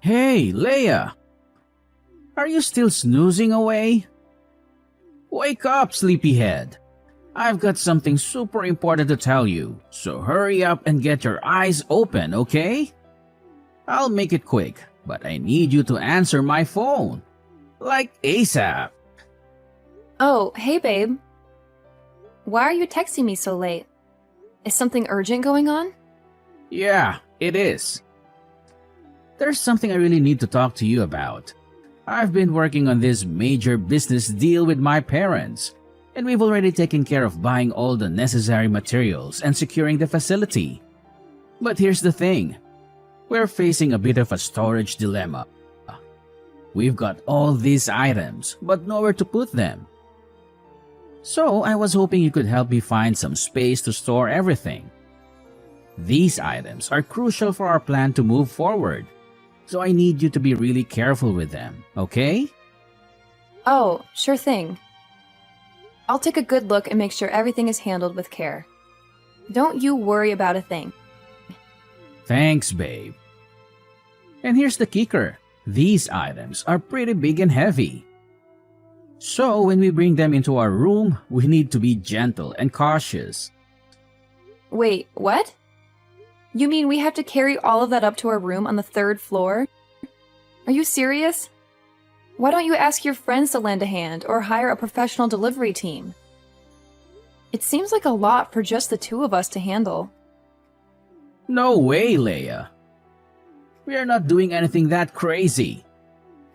Hey, Leia! Are you still snoozing away? Wake up, sleepyhead! I've got something super important to tell you, so hurry up and get your eyes open, okay? I'll make it quick, but I need you to answer my phone. Like ASAP. Oh, hey babe. Why are you texting me so late? Is something urgent going on? Yeah, it is. There's something I really need to talk to you about. I've been working on this major business deal with my parents, and we've already taken care of buying all the necessary materials and securing the facility. But here's the thing. We're facing a bit of a storage dilemma. We've got all these items, but nowhere to put them. So I was hoping you could help me find some space to store everything. These items are crucial for our plan to move forward, so I need you to be really careful with them, okay? Oh, sure thing. I'll take a good look and make sure everything is handled with care. Don't you worry about a thing. Thanks, babe. And here's the kicker. These items are pretty big and heavy. So when we bring them into our room, we need to be gentle and cautious. Wait, what? You mean we have to carry all of that up to our room on the 3rd floor? Are you serious? Why don't you ask your friends to lend a hand or hire a professional delivery team? It seems like a lot for just the 2 of us to handle. No way, Leia. We are not doing anything that crazy.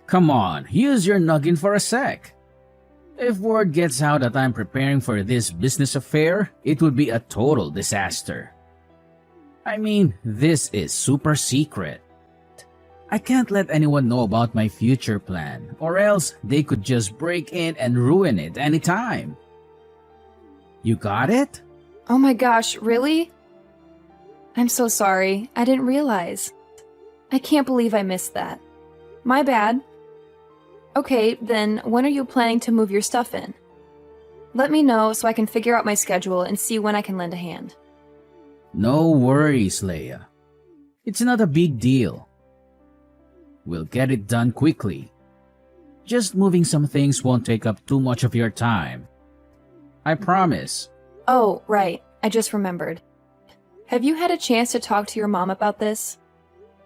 Come on, use your noggin for a sec. If word gets out that I'm preparing for this business affair, it would be a total disaster. I mean, this is super secret. I can't let anyone know about my future plan, or else they could just break in and ruin it anytime. You got it? Oh my gosh, really? I'm so sorry. I didn't realize. I can't believe I missed that. My bad. Okay, then when are you planning to move your stuff in? Let me know so I can figure out my schedule and see when I can lend a hand. No worries, Leia. It's not a big deal. We'll get it done quickly. Just moving some things won't take up too much of your time. I promise. Oh, right. I just remembered. Have you had a chance to talk to your mom about this?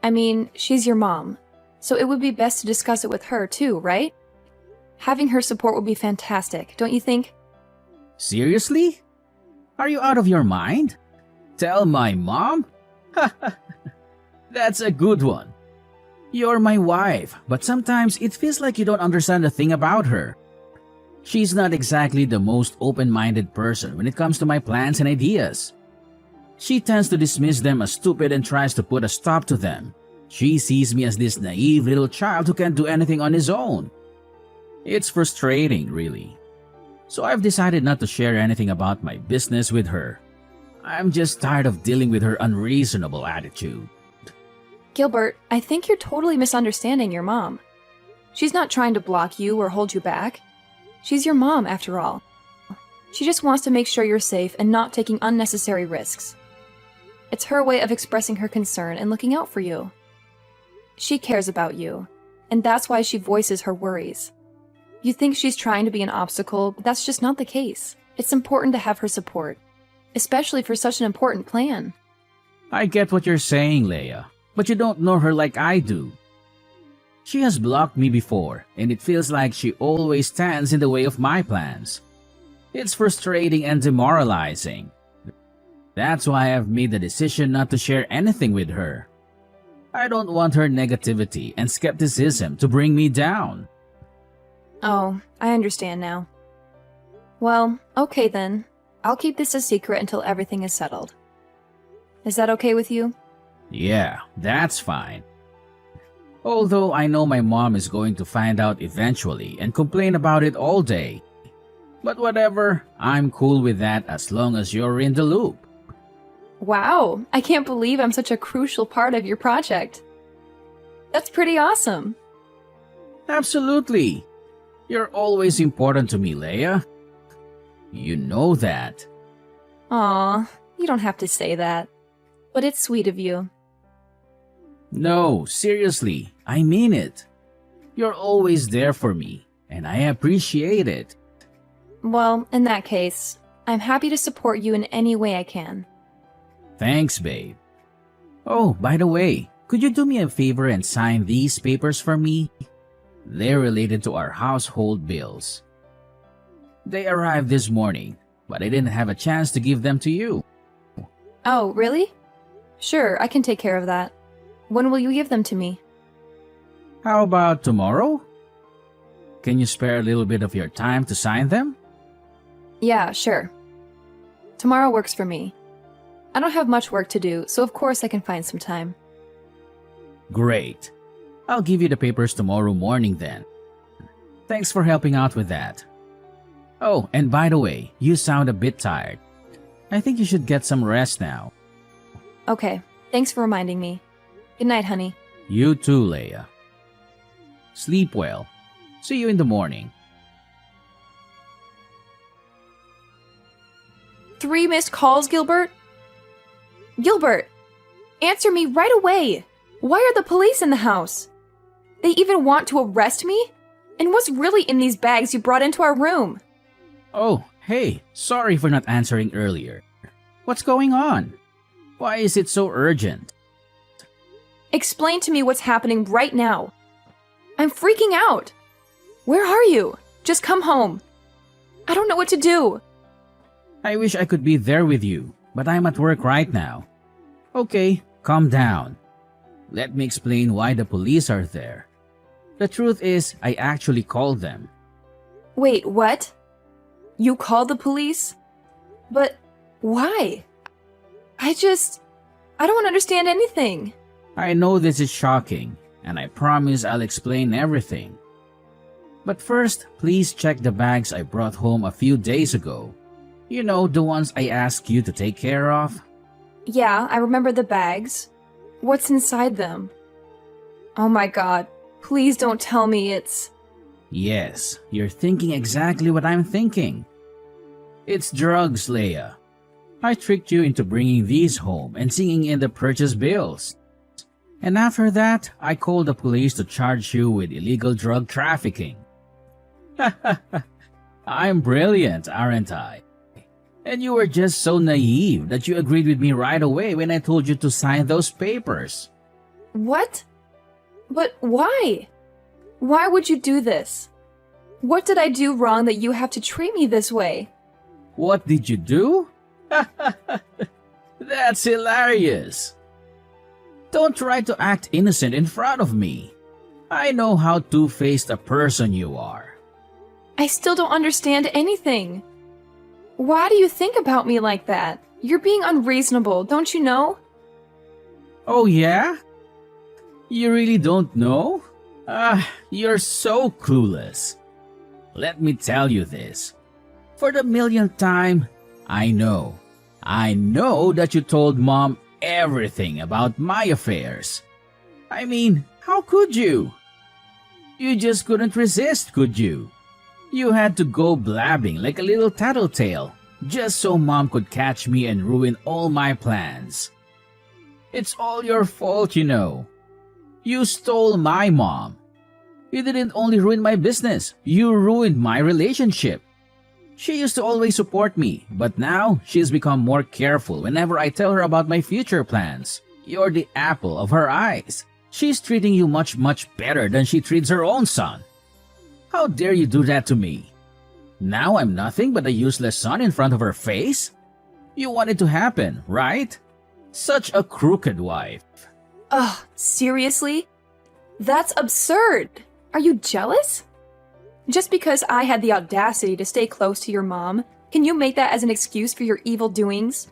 I mean, she's your mom, so it would be best to discuss it with her too, right? Having her support would be fantastic, don't you think? Seriously? Are you out of your mind? Tell my mom? That's a good one. You're my wife, but sometimes it feels like you don't understand a thing about her. She's not exactly the most open-minded person when it comes to my plans and ideas. She tends to dismiss them as stupid and tries to put a stop to them. She sees me as this naive little child who can't do anything on his own. It's frustrating, really. So I've decided not to share anything about my business with her. I'm just tired of dealing with her unreasonable attitude. Gilbert, I think you're totally misunderstanding your mom. She's not trying to block you or hold you back. She's your mom, after all. She just wants to make sure you're safe and not taking unnecessary risks. It's her way of expressing her concern and looking out for you. She cares about you, and that's why she voices her worries. You think she's trying to be an obstacle, but that's just not the case. It's important to have her support, especially for such an important plan. I get what you're saying, Leia, but you don't know her like I do. She has blocked me before, and it feels like she always stands in the way of my plans. It's frustrating and demoralizing. That's why I've made the decision not to share anything with her. I don't want her negativity and skepticism to bring me down. Oh, I understand now. Well, okay then. I'll keep this a secret until everything is settled. Is that okay with you? Yeah, that's fine. Although I know my mom is going to find out eventually and complain about it all day. But whatever, I'm cool with that as long as you're in the loop. Wow, I can't believe I'm such a crucial part of your project. That's pretty awesome. Absolutely. You're always important to me, Leia. You know that. Aw, you don't have to say that. But it's sweet of you. No, seriously, I mean it. You're always there for me, and I appreciate it. Well, in that case, I'm happy to support you in any way I can. Thanks, babe. Oh, by the way, could you do me a favor and sign these papers for me? They're related to our household bills. They arrived this morning, but I didn't have a chance to give them to you. Oh, really? Sure, I can take care of that. When will you give them to me? How about tomorrow? Can you spare a little bit of your time to sign them? Yeah, sure. Tomorrow works for me. I don't have much work to do, so of course I can find some time. Great. I'll give you the papers tomorrow morning then. Thanks for helping out with that. Oh, and by the way, you sound a bit tired. I think you should get some rest now. Okay, thanks for reminding me. Good night, honey. You too, Leia. Sleep well. See you in the morning. 3 missed calls, Gilbert? Gilbert! Answer me right away! Why are the police in the house? They even want to arrest me? And what's really in these bags you brought into our room? Oh, hey, sorry for not answering earlier. What's going on? Why is it so urgent? Explain to me what's happening right now. I'm freaking out. Where are you? Just come home. I don't know what to do. I wish I could be there with you, but I'm at work right now. Okay, calm down. Let me explain why the police are there. The truth is, I actually called them. Wait, what? You called the police? But why? I don't understand anything. I know this is shocking, and I promise I'll explain everything. But first, please check the bags I brought home a few days ago. You know, the ones I asked you to take care of? Yeah, I remember the bags. What's inside them? Oh my god, please don't tell me it's... Yes, you're thinking exactly what I'm thinking. It's drugs, Leia. I tricked you into bringing these home and seeing in the purchase bills. And after that, I called the police to charge you with illegal drug trafficking. I'm brilliant, aren't I? And you were just so naive that you agreed with me right away when I told you to sign those papers. What? But why? Why would you do this? What did I do wrong that you have to treat me this way? What did you do? That's hilarious. Don't try to act innocent in front of me. I know how two-faced a person you are. I still don't understand anything. Why do you think about me like that? You're being unreasonable, don't you know? Oh yeah? You really don't know? You're so clueless. Let me tell you this. For the millionth time, I know that you told Mom everything about my affairs. I mean, how could you? You just couldn't resist, could you? You had to go blabbing like a little tattletale just so Mom could catch me and ruin all my plans. It's all your fault, you know. You stole my mom. You didn't only ruin my business, you ruined my relationship. She used to always support me, but now she's become more careful whenever I tell her about my future plans. You're the apple of her eyes. She's treating you much better than she treats her own son. How dare you do that to me? Now I'm nothing but a useless son in front of her face? You want it to happen, right? Such a crooked wife. Ugh, seriously? That's absurd. Are you jealous? Just because I had the audacity to stay close to your mom, can you make that as an excuse for your evil doings?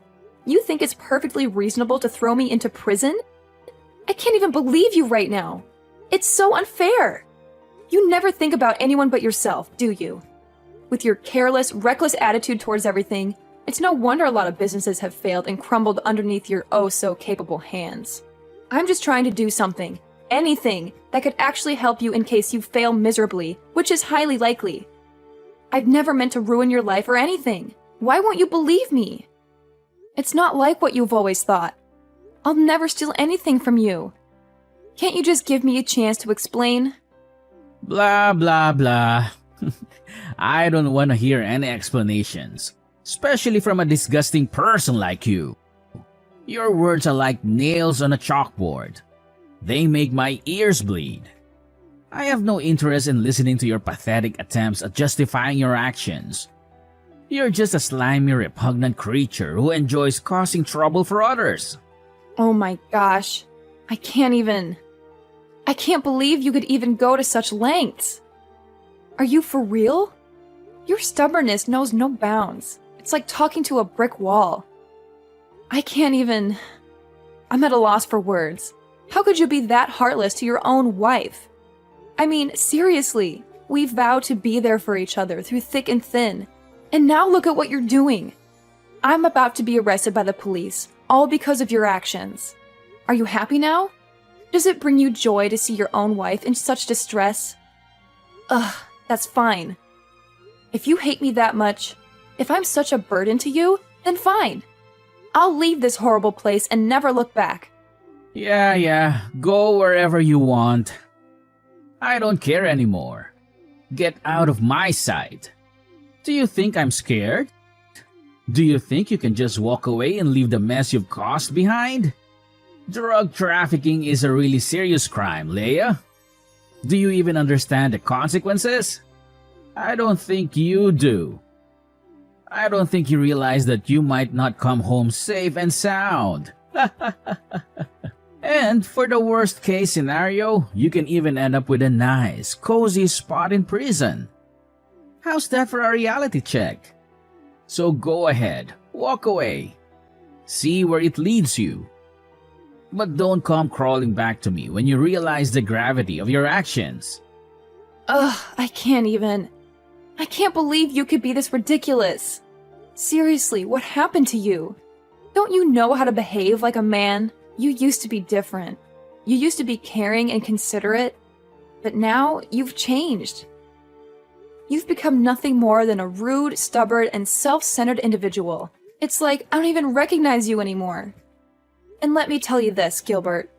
You think it's perfectly reasonable to throw me into prison? I can't even believe you right now. It's so unfair. You never think about anyone but yourself, do you? With your careless, reckless attitude towards everything, it's no wonder a lot of businesses have failed and crumbled underneath your oh-so-capable hands. I'm just trying to do something, anything, that could actually help you in case you fail miserably, which is highly likely. I've never meant to ruin your life or anything. Why won't you believe me? It's not like what you've always thought. I'll never steal anything from you. Can't you just give me a chance to explain? Blah, blah, blah. I don't want to hear any explanations, especially from a disgusting person like you. Your words are like nails on a chalkboard. They make my ears bleed. I have no interest in listening to your pathetic attempts at justifying your actions. You're just a slimy, repugnant creature who enjoys causing trouble for others. Oh my gosh. I can't believe you could even go to such lengths. Are you for real? Your stubbornness knows no bounds. It's like talking to a brick wall. I'm at a loss for words. How could you be that heartless to your own wife? I mean, seriously, we vowed to be there for each other through thick and thin. And now look at what you're doing. I'm about to be arrested by the police, all because of your actions. Are you happy now? Does it bring you joy to see your own wife in such distress? Ugh, that's fine. If you hate me that much, if I'm such a burden to you, then fine. I'll leave this horrible place and never look back. Yeah, go wherever you want. I don't care anymore. Get out of my sight. Do you think I'm scared? Do you think you can just walk away and leave the mess you've caused behind? Drug trafficking is a really serious crime, Leia. Do you even understand the consequences? I don't think you do. I don't think you realize that you might not come home safe and sound. And for the worst case scenario, you can even end up with a nice, cozy spot in prison. How's that for a reality check? So go ahead, walk away. See where it leads you. But don't come crawling back to me when you realize the gravity of your actions. Ugh, I can't believe you could be this ridiculous. Seriously, what happened to you? Don't you know how to behave like a man? You used to be different. You used to be caring and considerate. But now, you've changed. You've become nothing more than a rude, stubborn, and self-centered individual. It's like I don't even recognize you anymore. And let me tell you this, Gilbert.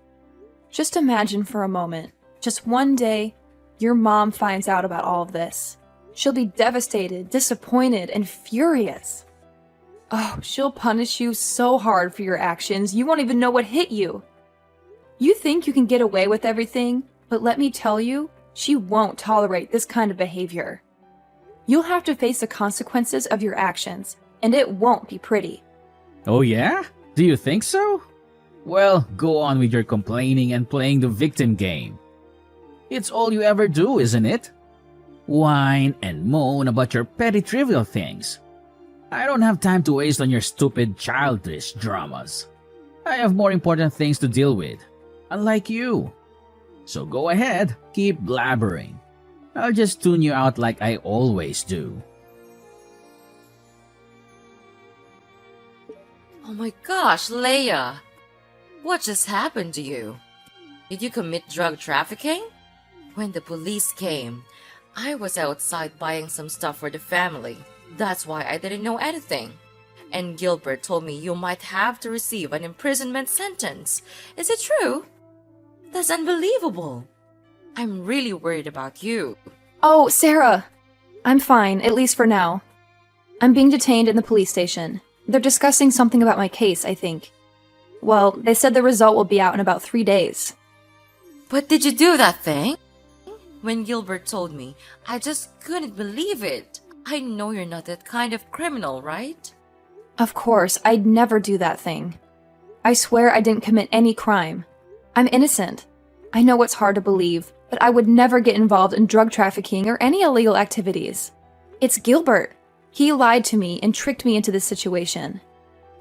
Just imagine for a moment, just one day, your mom finds out about all of this. She'll be devastated, disappointed, and furious. Oh, she'll punish you so hard for your actions, you won't even know what hit you. You think you can get away with everything, but let me tell you, she won't tolerate this kind of behavior. You'll have to face the consequences of your actions, and it won't be pretty. Oh yeah? Do you think so? Well, go on with your complaining and playing the victim game. It's all you ever do, isn't it? Whine and moan about your petty trivial things. I don't have time to waste on your stupid childish dramas. I have more important things to deal with, unlike you. So go ahead, keep blabbering. I'll just tune you out like I always do. Oh my gosh, Leia! What just happened to you? Did you commit drug trafficking? When the police came, I was outside buying some stuff for the family. That's why I didn't know anything. And Gilbert told me you might have to receive an imprisonment sentence. Is it true? That's unbelievable. I'm really worried about you. Oh, Sarah! I'm fine, at least for now. I'm being detained in the police station. They're discussing something about my case, I think. Well, they said the result will be out in about 3 days. But did you do that thing? When Gilbert told me, I just couldn't believe it. I know you're not that kind of criminal, right? Of course, I'd never do that thing. I swear I didn't commit any crime. I'm innocent. I know it's hard to believe, but I would never get involved in drug trafficking or any illegal activities. It's Gilbert. He lied to me and tricked me into this situation.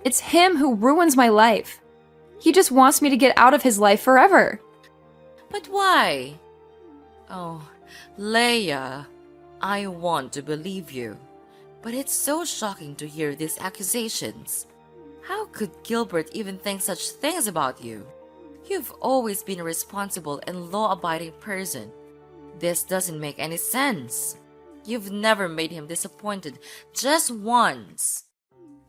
It's him who ruins my life. He just wants me to get out of his life forever. But why? Oh, Leia, I want to believe you, but it's so shocking to hear these accusations. How could Gilbert even think such things about you? You've always been a responsible and law-abiding person. This doesn't make any sense. You've never made him disappointed, just once.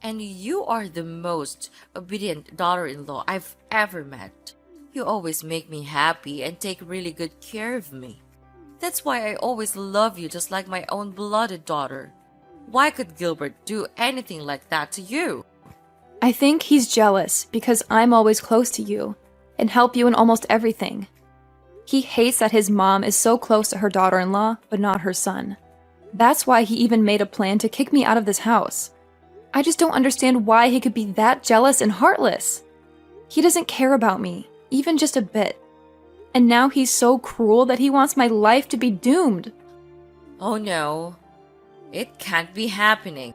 And you are the most obedient daughter-in-law I've ever met. You always make me happy and take really good care of me. That's why I always love you just like my own blooded daughter. Why could Gilbert do anything like that to you? I think he's jealous because I'm always close to you and help you in almost everything. He hates that his mom is so close to her daughter-in-law, but not her son. That's why he even made a plan to kick me out of this house. I just don't understand why he could be that jealous and heartless. He doesn't care about me, even just a bit. And now he's so cruel that he wants my life to be doomed. Oh no, it can't be happening.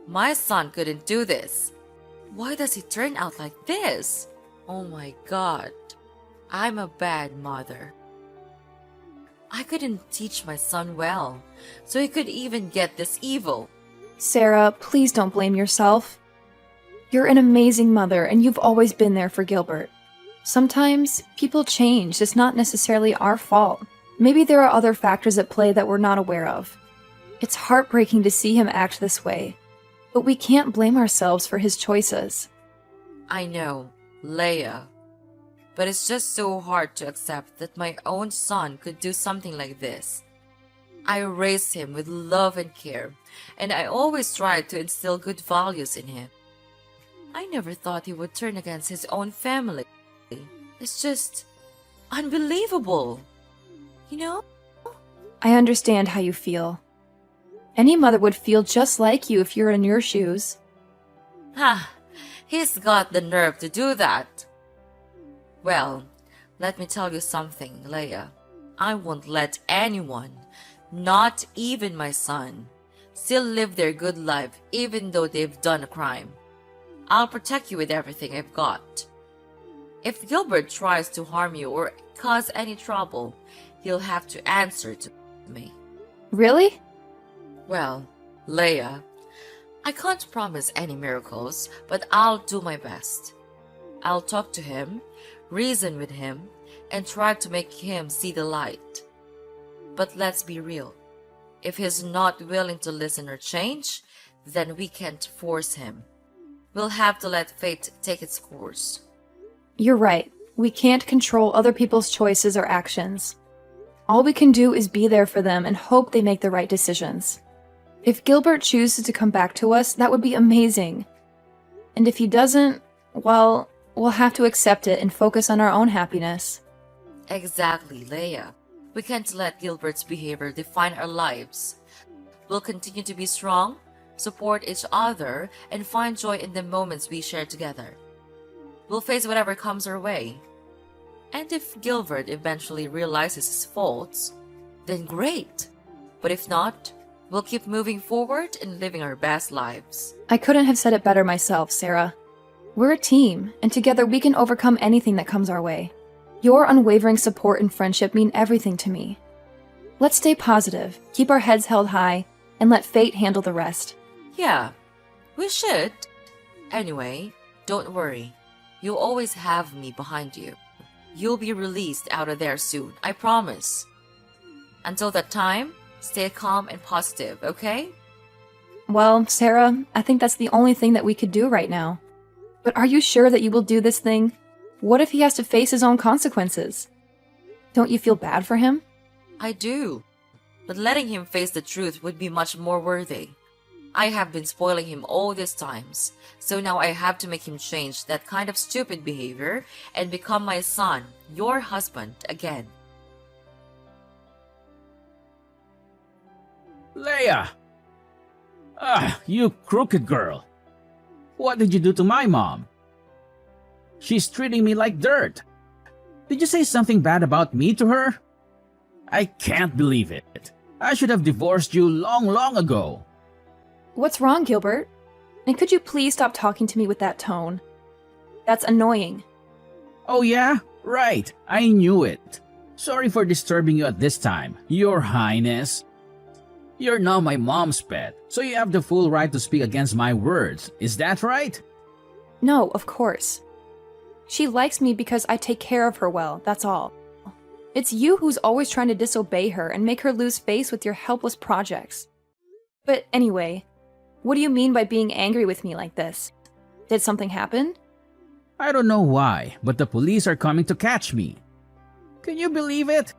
My son couldn't do this. Why does he turn out like this? Oh my God, I'm a bad mother. I couldn't teach my son well, so he could even get this evil. Sarah, please don't blame yourself. You're an amazing mother, and you've always been there for Gilbert. Sometimes people change. It's not necessarily our fault. Maybe there are other factors at play that we're not aware of. It's heartbreaking to see him act this way, but we can't blame ourselves for his choices. I know, Leia. But it's just so hard to accept that my own son could do something like this. I raised him with love and care, and I always tried to instill good values in him. I never thought he would turn against his own family. It's just unbelievable. You know? I understand how you feel. Any mother would feel just like you if you're in your shoes. Ha! He's got the nerve to do that. Well, let me tell you something, Leia. I won't let anyone, not even my son, still live their good life even though they've done a crime. I'll protect you with everything I've got. If Gilbert tries to harm you or cause any trouble, he'll have to answer to me. Really? Well, Leia, I can't promise any miracles, but I'll do my best. I'll talk to him, reason with him, and try to make him see the light. But let's be real. If he's not willing to listen or change, then we can't force him. We'll have to let fate take its course. You're right. We can't control other people's choices or actions. All we can do is be there for them and hope they make the right decisions. If Gilbert chooses to come back to us, that would be amazing. And if he doesn't, well, we'll have to accept it and focus on our own happiness. Exactly, Leia. We can't let Gilbert's behavior define our lives. We'll continue to be strong, support each other, and find joy in the moments we share together. We'll face whatever comes our way. And if Gilbert eventually realizes his faults, then great. But if not, we'll keep moving forward and living our best lives. I couldn't have said it better myself, Sarah. We're a team, and together we can overcome anything that comes our way. Your unwavering support and friendship mean everything to me. Let's stay positive, keep our heads held high, and let fate handle the rest. Yeah, we should. Anyway, don't worry. You'll always have me behind you. You'll be released out of there soon, I promise. Until that time, stay calm and positive, okay? Well, Sarah, I think that's the only thing that we could do right now. But are you sure that you will do this thing? What if he has to face his own consequences? Don't you feel bad for him? I do. But letting him face the truth would be much more worthy. I have been spoiling him all these times, so now I have to make him change that kind of stupid behavior and become my son, your husband, again. Leia! Ah, you crooked girl. What did you do to my mom? She's treating me like dirt. Did you say something bad about me to her? I can't believe it. I should have divorced you long ago. What's wrong, Gilbert? And could you please stop talking to me with that tone? That's annoying. Oh yeah? Right. I knew it. Sorry for disturbing you at this time, Your Highness. You're now my mom's pet, so you have the full right to speak against my words. Is that right? No, of course. She likes me because I take care of her well, that's all. It's you who's always trying to disobey her and make her lose face with your helpless projects. But anyway, what do you mean by being angry with me like this? Did something happen? I don't know why, but the police are coming to catch me. Can you believe it?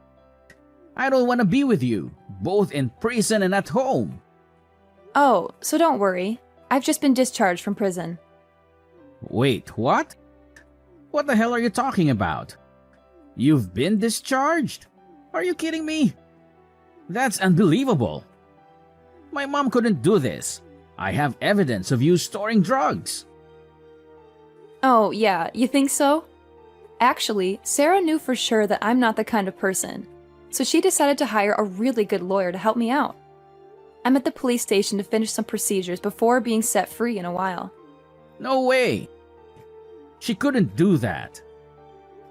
I don't want to be with you, both in prison and at home. Oh, so don't worry. I've just been discharged from prison. Wait, what? What the hell are you talking about? You've been discharged? Are you kidding me? That's unbelievable. My mom couldn't do this. I have evidence of you storing drugs. Oh, yeah, you think so? Actually, Sarah knew for sure that I'm not the kind of person, so she decided to hire a really good lawyer to help me out. I'm at the police station to finish some procedures before being set free in a while. No way. She couldn't do that.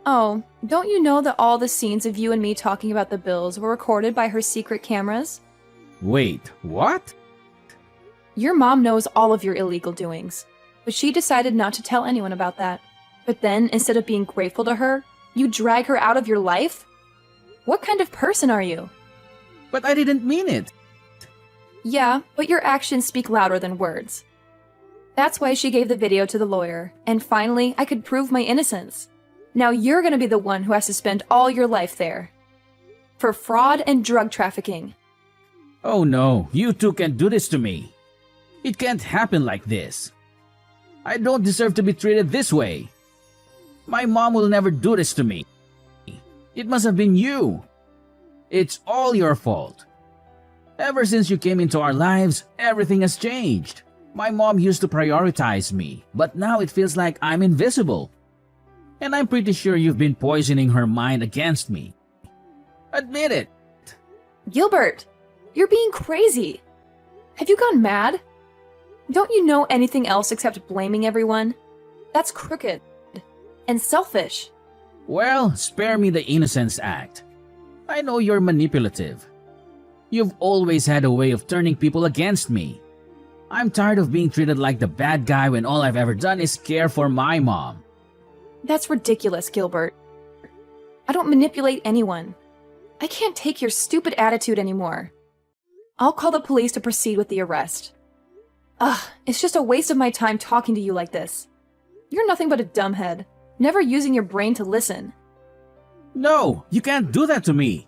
Oh, don't you know that all the scenes of you and me talking about the bills were recorded by her secret cameras? Wait, what? Your mom knows all of your illegal doings, but she decided not to tell anyone about that. But then, instead of being grateful to her, you drag her out of your life? What kind of person are you? But I didn't mean it. Yeah, but your actions speak louder than words. That's why she gave the video to the lawyer, and finally, I could prove my innocence. Now you're gonna be the one who has to spend all your life there. For fraud and drug trafficking. Oh no, you two can't do this to me. It can't happen like this. I don't deserve to be treated this way. My mom will never do this to me. It must have been you. It's all your fault. Ever since you came into our lives, everything has changed. My mom used to prioritize me, but now it feels like I'm invisible. And I'm pretty sure you've been poisoning her mind against me. Admit it. Gilbert, you're being crazy. Have you gone mad? Don't you know anything else except blaming everyone? That's crooked and selfish. Well, spare me the Innocence Act. I know you're manipulative. You've always had a way of turning people against me. I'm tired of being treated like the bad guy when all I've ever done is care for my mom. That's ridiculous, Gilbert. I don't manipulate anyone. I can't take your stupid attitude anymore. I'll call the police to proceed with the arrest. Ugh, it's just a waste of my time talking to you like this. You're nothing but a dumbhead, never using your brain to listen. No, you can't do that to me.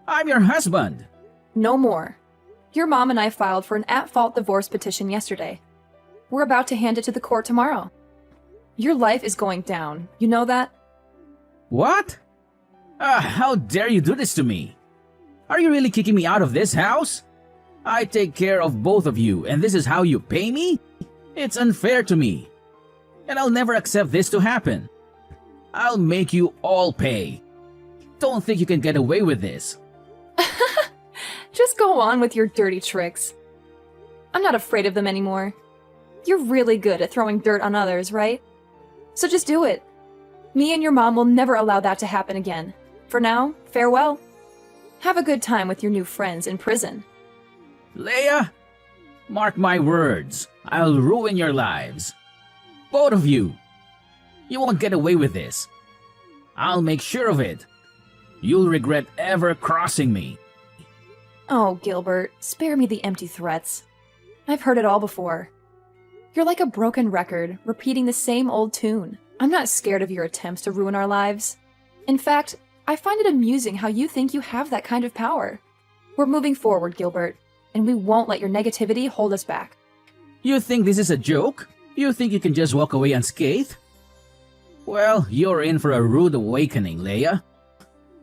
I'm your husband. No more. Your mom and I filed for an at-fault divorce petition yesterday. We're about to hand it to the court tomorrow. Your life is going down, you know that? What? How dare you do this to me? Are you really kicking me out of this house? I take care of both of you, and this is how you pay me? It's unfair to me. And I'll never accept this to happen. I'll make you all pay. Don't think you can get away with this. Just go on with your dirty tricks. I'm not afraid of them anymore. You're really good at throwing dirt on others, right? So just do it. Me and your mom will never allow that to happen again. For now, farewell. Have a good time with your new friends in prison. Leia, mark my words. I'll ruin your lives. Both of you. You won't get away with this. I'll make sure of it. You'll regret ever crossing me. Oh, Gilbert, spare me the empty threats. I've heard it all before. You're like a broken record, repeating the same old tune. I'm not scared of your attempts to ruin our lives. In fact, I find it amusing how you think you have that kind of power. We're moving forward, Gilbert, and we won't let your negativity hold us back. You think this is a joke? You think you can just walk away unscathed? Well, you're in for a rude awakening, Leia.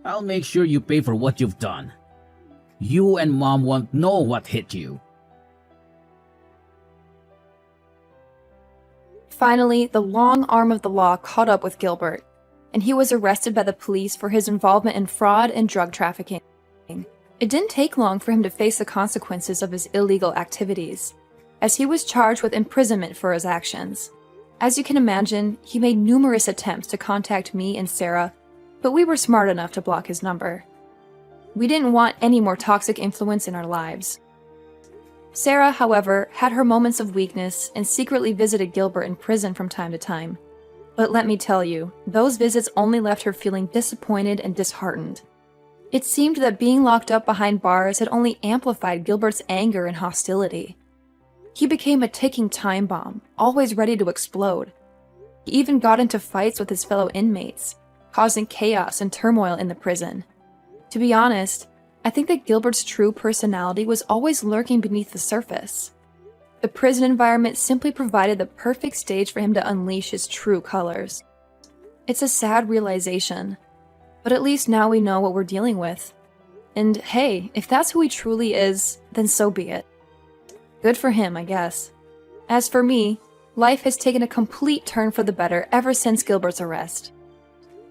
I'll make sure you pay for what you've done. You and Mom won't know what hit you. Finally, the long arm of the law caught up with Gilbert, and he was arrested by the police for his involvement in fraud and drug trafficking. It didn't take long for him to face the consequences of his illegal activities, as he was charged with imprisonment for his actions. As you can imagine, he made numerous attempts to contact me and Sarah, but we were smart enough to block his number. We didn't want any more toxic influence in our lives. Sarah, however, had her moments of weakness and secretly visited Gilbert in prison from time to time. But let me tell you, those visits only left her feeling disappointed and disheartened. It seemed that being locked up behind bars had only amplified Gilbert's anger and hostility. He became a ticking time bomb, always ready to explode. He even got into fights with his fellow inmates, causing chaos and turmoil in the prison. To be honest, I think that Gilbert's true personality was always lurking beneath the surface. The prison environment simply provided the perfect stage for him to unleash his true colors. It's a sad realization, but at least now we know what we're dealing with. And hey, if that's who he truly is, then so be it. Good for him, I guess. As for me, life has taken a complete turn for the better ever since Gilbert's arrest.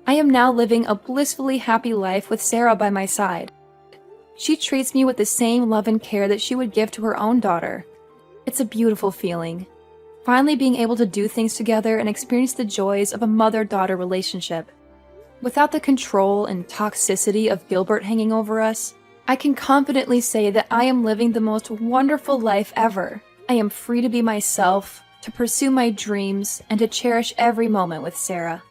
I am now living a blissfully happy life with Sarah by my side. She treats me with the same love and care that she would give to her own daughter. It's a beautiful feeling. Finally being able to do things together and experience the joys of a mother-daughter relationship. Without the control and toxicity of Gilbert hanging over us, I can confidently say that I am living the most wonderful life ever. I am free to be myself, to pursue my dreams, and to cherish every moment with Sarah.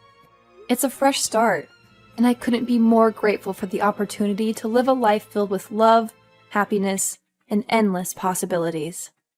It's a fresh start, and I couldn't be more grateful for the opportunity to live a life filled with love, happiness, and endless possibilities.